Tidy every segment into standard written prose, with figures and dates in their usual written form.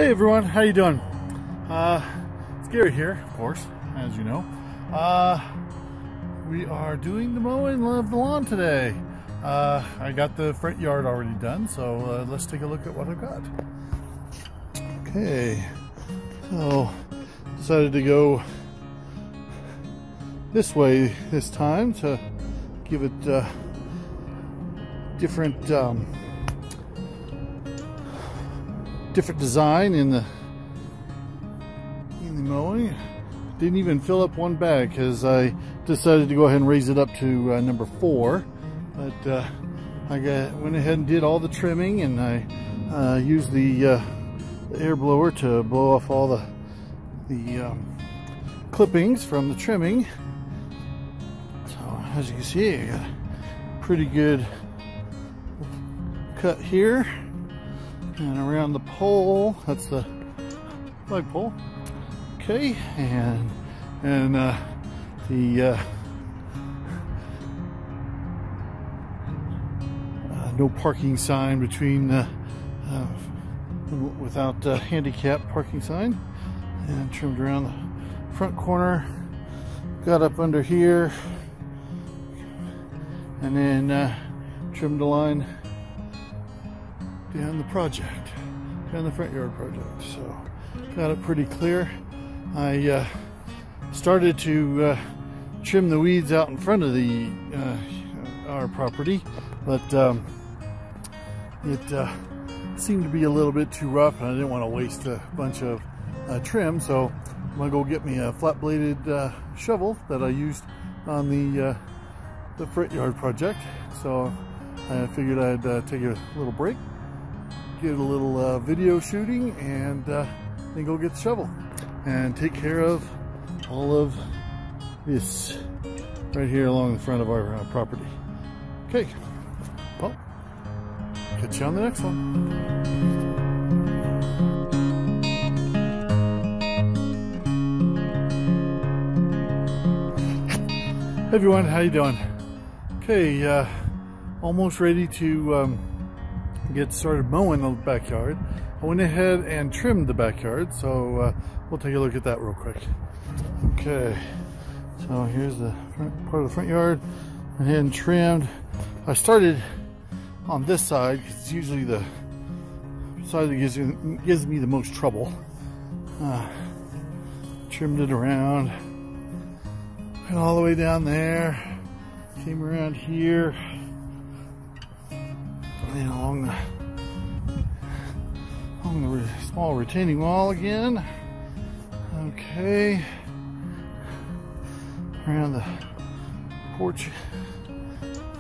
Hey everyone, how you doing? It's Gary here, of course, as you know. We are doing the mowing of the lawn today. I got the front yard already done, so let's take a look at what I've got. Okay, so decided to go this way this time to give it different design in the mowing. Didn't even fill up one bag because I decided to go ahead and raise it up to number 4. But I went ahead and did all the trimming, and I used the air blower to blow off all the clippings from the trimming. So as you can see, I got a pretty good cut here. And around the pole, that's the flagpole. Okay, and the no parking sign between without handicap parking sign, and trimmed around the front corner. Got up under here, and then trimmed the line down the project, down the front yard project. So got it pretty clear. I started to trim the weeds out in front of the our property, but it seemed to be a little bit too rough, and I didn't want to waste a bunch of trim. So I'm gonna go get me a flat-bladed shovel that I used on the front yard project. So I figured I'd take a little break, get a little video shooting, and then go get the shovel and take care of all of this right here along the front of our property. Okay, well, catch you on the next one. Hey everyone, how you doing? Okay, almost ready to get started mowing the backyard. I went ahead and trimmed the backyard, so we'll take a look at that real quick. Okay, so here's the part of the front yard. Went ahead and trimmed. I started on this side because it's usually the side that gives me the most trouble. Trimmed it around, went all the way down there, came around here, and along the small retaining wall again. Okay, around the porch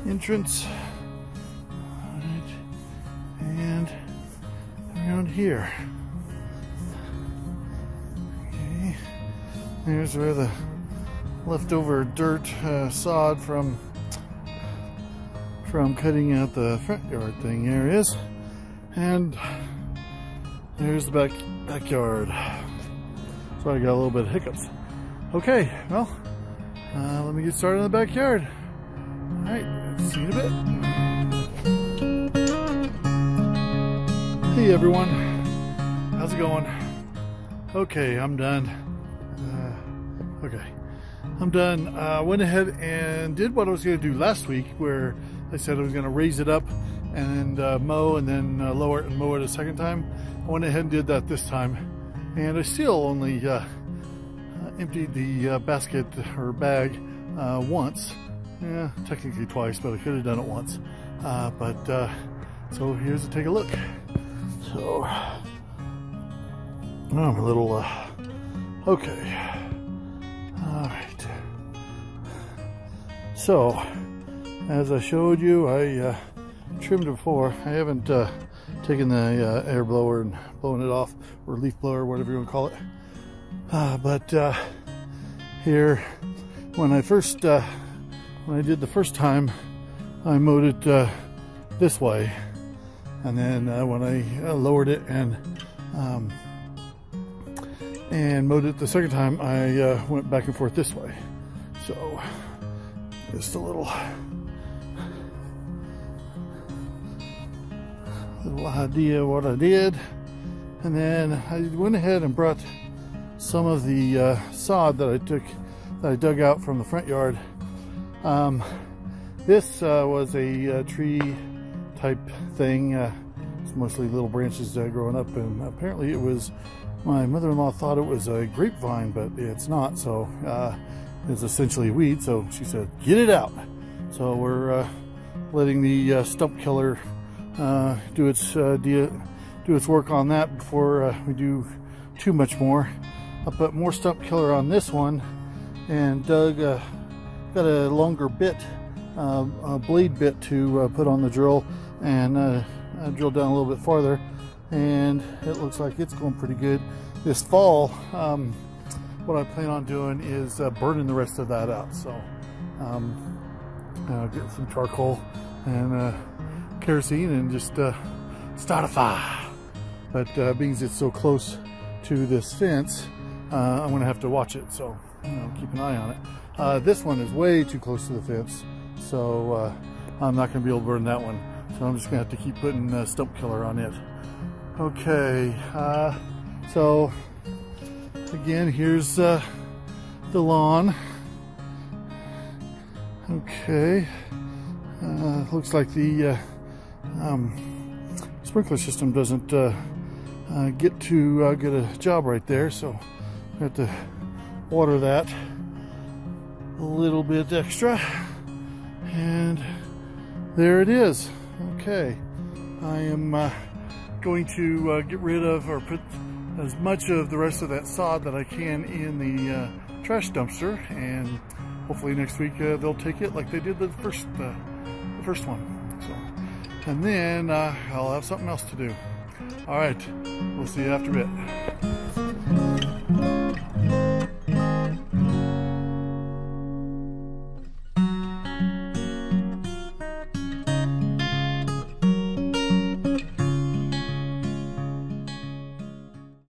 entrance, right, and around here. Okay, there's where the leftover dirt sod from cutting out the front yard thing there is, and there's the backyard. So I got a little bit of hiccups. Okay, well, let me get started in the backyard. All right, see you in a bit. Hey everyone, how's it going? Okay, I'm done. I'm done. Went ahead and did what I was going to do last week, where I said I was going to raise it up and mow, and then lower it and mow it a second time. I went ahead and did that this time, and I still only emptied the basket or bag once. Yeah, technically twice, but I could have done it once. So here's take a look. So I'm a little okay. All right. So as I showed you, I trimmed it before. I haven't taken the air blower and blown it off, or leaf blower, whatever you want to call it. But here, when I did the first time, I mowed it this way, and then when I lowered it and mowed it the second time, I went back and forth this way. So just a little idea what I did. And then I went ahead and brought some of the sod that I dug out from the front yard. This was a tree type thing. It's mostly little branches growing up, and apparently it was, my mother-in-law thought it was a grapevine, but it's not. So it's essentially a weed. So she said, get it out. So we're letting the stump killer do its work on that before we do too much more. I put more stump killer on this one, and Doug got a longer bit, a blade bit to put on the drill, and I drilled down a little bit farther, and it looks like it's going pretty good. This fall, what I plan on doing is burning the rest of that out. So get some charcoal and kerosene and just start a fire. But being it's so close to this fence, I'm going to have to watch it, so keep an eye on it. This one is way too close to the fence, so I'm not going to be able to burn that one. So I'm just going to have to keep putting stump killer on it. Okay, so again, here's the lawn. Okay, looks like the sprinkler system doesn't get too good a job right there, so I have to water that a little bit extra, and there it is. Okay, I am going to get rid of, or put as much of the rest of that sod that I can in the trash dumpster, and hopefully next week they'll take it like they did the first one. So, and then I'll have something else to do. All right, we'll see you after a bit.